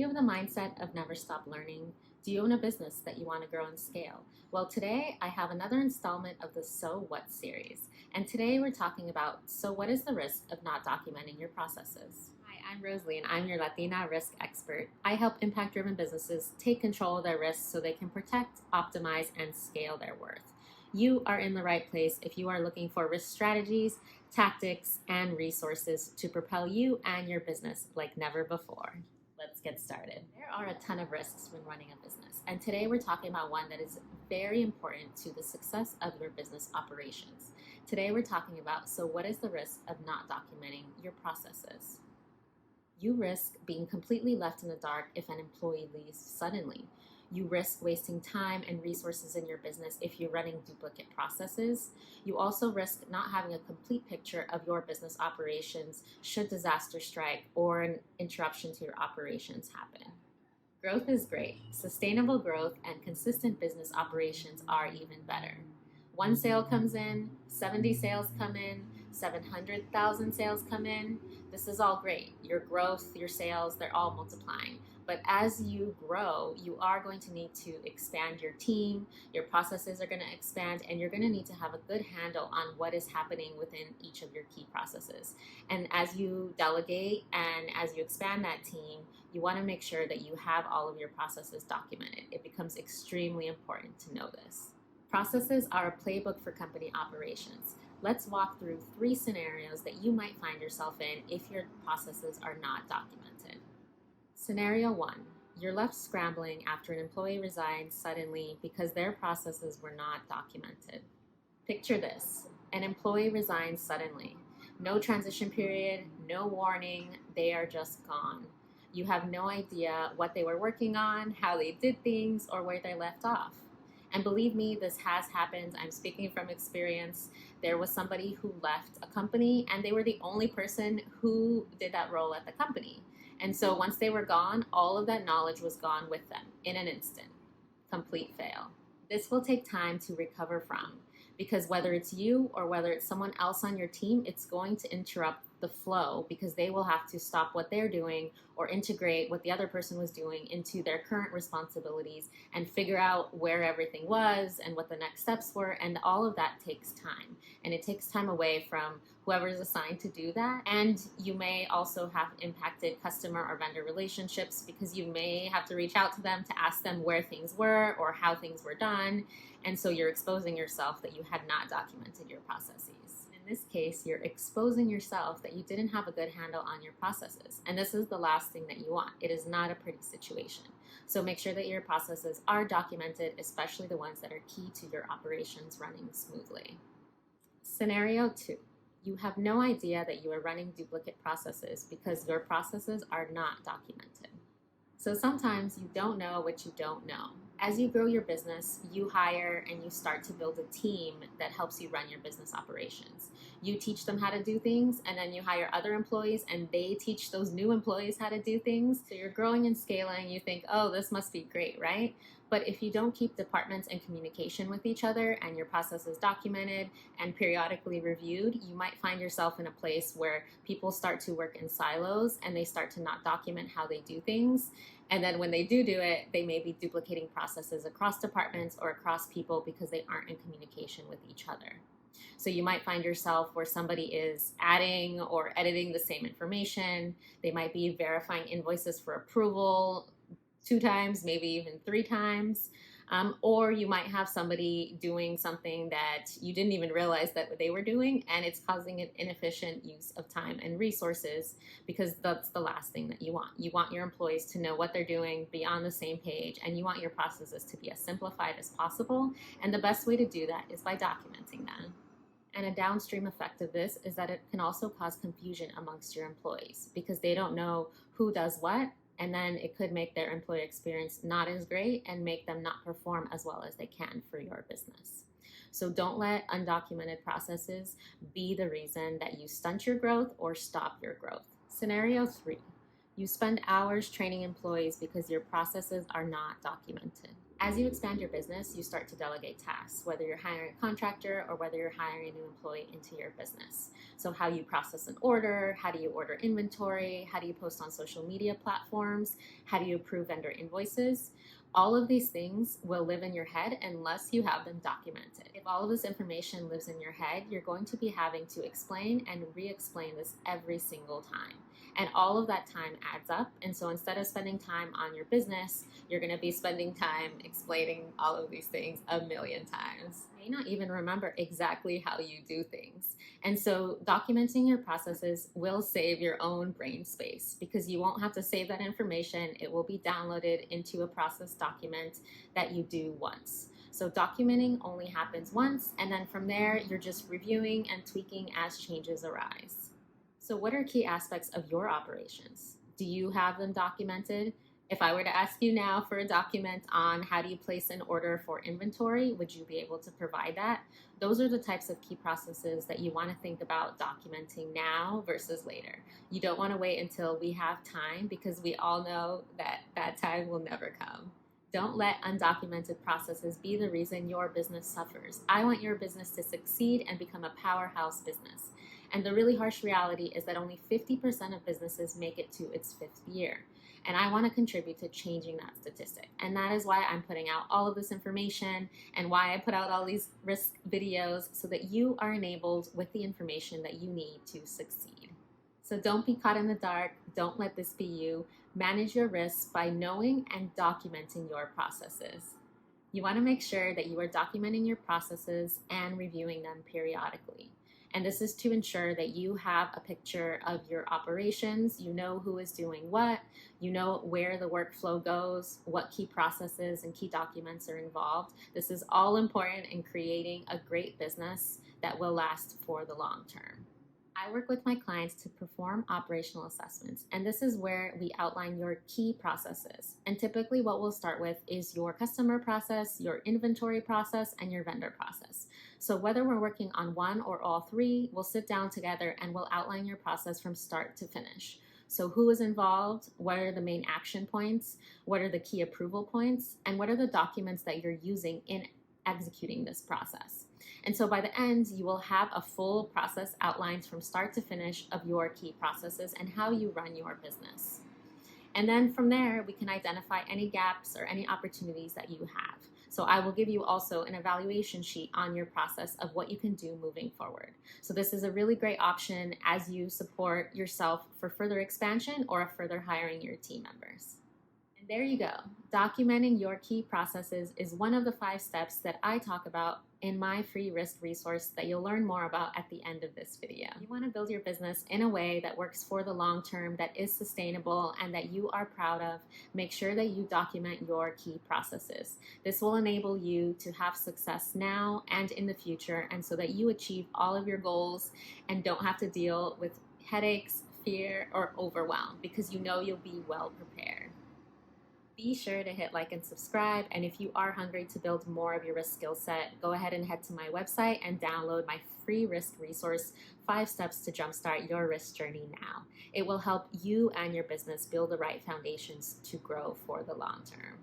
you have the mindset of never stop learning? Do you own a business that you want to grow and scale? Well, today I have another installment of the So What series. And today we're talking about, so what is the risk of not documenting your processes? Hi, I'm Rosalie and I'm your Latina risk expert. I help impact-driven businesses take control of their risks so they can protect, optimize, and scale their worth. You are in the right place if you are looking for risk strategies, tactics, and resources to propel you and your business like never before. Let's get started. There are a ton of risks when running a business, and today we're talking about one that is very important to the success of your business operations. Today we're talking about, so what is the risk of not documenting your processes? You risk being completely left in the dark if an employee leaves suddenly. You risk wasting time and resources in your business if you're running duplicate processes. You also risk not having a complete picture of your business operations should disaster strike or an interruption to your operations happen. Growth is great. Sustainable growth and consistent business operations are even better. One sale comes in, 70 sales come in, 700,000 sales come in. This is all great. Your growth, your sales, they're all multiplying. But as you grow, you are going to need to expand your team, your processes are going to expand, and you're going to need to have a good handle on what is happening within each of your key processes. And as you delegate and as you expand that team, you want to make sure that you have all of your processes documented. It becomes extremely important to know this. Processes are a playbook for company operations. Let's walk through 3 scenarios that you might find yourself in if your processes are not documented. Scenario 1, you're left scrambling after an employee resigns suddenly because their processes were not documented. Picture this, an employee resigns suddenly. No transition period, no warning, they are just gone. You have no idea what they were working on, how they did things, or where they left off. And believe me, this has happened. I'm speaking from experience. There was somebody who left a company and they were the only person who did that role at the company. And so once they were gone, all of that knowledge was gone with them in an instant. Complete fail. This will take time to recover from, because whether it's you or whether it's someone else on your team, it's going to interrupt the flow because they will have to stop what they're doing or integrate what the other person was doing into their current responsibilities and figure out where everything was and what the next steps were, and all of that takes time. And it takes time away from whoever is assigned to do that. And you may also have impacted customer or vendor relationships because you may have to reach out to them to ask them where things were or how things were done. And so you're exposing yourself that you had not documented your processes. In this case, you're exposing yourself that you didn't have a good handle on your processes. And this is the last thing that you want. It is not a pretty situation. So make sure that your processes are documented, especially the ones that are key to your operations running smoothly. Scenario 2. You have no idea that you are running duplicate processes because your processes are not documented. So sometimes you don't know what you don't know. As you grow your business, you hire and you start to build a team that helps you run your business operations. You teach them how to do things, and then you hire other employees and they teach those new employees how to do things. So you're growing and scaling. You think, oh, this must be great, right? But if you don't keep departments in communication with each other and your processes documented and periodically reviewed, you might find yourself in a place where people start to work in silos and they start to not document how they do things. And then when they do it, they may be duplicating processes across departments or across people because they aren't in communication with each other. So you might find yourself where somebody is adding or editing the same information. They might be verifying invoices for approval 2 times, maybe even 3 times. Or you might have somebody doing something that you didn't even realize that they were doing, and it's causing an inefficient use of time and resources, because that's the last thing that you want. You want your employees to know what they're doing, be on the same page, and you want your processes to be as simplified as possible. And the best way to do that is by documenting them. And a downstream effect of this is that it can also cause confusion amongst your employees because they don't know who does what. And then it could make their employee experience not as great and make them not perform as well as they can for your business. So don't let undocumented processes be the reason that you stunt your growth or stop your growth. Scenario 3, you spend hours training employees because your processes are not documented. As you expand your business, you start to delegate tasks, whether you're hiring a contractor or whether you're hiring a new employee into your business. So how you process an order, how do you order inventory, how do you post on social media platforms, how do you approve vendor invoices? All of these things will live in your head unless you have them documented. If all of this information lives in your head, you're going to be having to explain and re-explain this every single time. And all of that time adds up. And so instead of spending time on your business, you're going to be spending time explaining all of these things a million times. You may not even remember exactly how you do things. And so documenting your processes will save your own brain space because you won't have to save that information. It will be downloaded into a process document that you do once. So documenting only happens once, and then from there, you're just reviewing and tweaking as changes arise. So what are key aspects of your operations? Do you have them documented? If I were to ask you now for a document on how do you place an order for inventory, would you be able to provide that? Those are the types of key processes that you want to think about documenting now versus later. You don't want to wait until we have time because we all know that that time will never come. Don't let undocumented processes be the reason your business suffers. I want your business to succeed and become a powerhouse business. And the really harsh reality is that only 50% of businesses make it to its 5th year. And I want to contribute to changing that statistic. And that is why I'm putting out all of this information and why I put out all these risk videos so that you are enabled with the information that you need to succeed. So don't be caught in the dark. Don't let this be you. Manage your risks by knowing and documenting your processes. You want to make sure that you are documenting your processes and reviewing them periodically. And this is to ensure that you have a picture of your operations, you know who is doing what, you know where the workflow goes, what key processes and key documents are involved. This is all important in creating a great business that will last for the long term. I work with my clients to perform operational assessments, and this is where we outline your key processes. And typically what we'll start with is your customer process, your inventory process, and your vendor process. So whether we're working on one or all three, we'll sit down together and we'll outline your process from start to finish. So who is involved, what are the main action points, what are the key approval points, and what are the documents that you're using in executing this process. And so by the end, you will have a full process outlined from start to finish of your key processes and how you run your business. And then from there, we can identify any gaps or any opportunities that you have. So I will give you also an evaluation sheet on your process of what you can do moving forward. So this is a really great option as you support yourself for further expansion or further hiring your team members. And there you go. Documenting your key processes is one of the 5 steps that I talk about in my free risk resource that you'll learn more about at the end of this video. You want to build your business in a way that works for the long term, that is sustainable, and that you are proud of. Make sure that you document your key processes. This will enable you to have success now and in the future, and so that you achieve all of your goals and don't have to deal with headaches, fear, or overwhelm because you know you'll be well prepared. Be sure to hit like and subscribe, and if you are hungry to build more of your risk skill set, go ahead and head to my website and download my free risk resource, 5 steps to jumpstart your risk journey now. It will help you and your business build the right foundations to grow for the long term.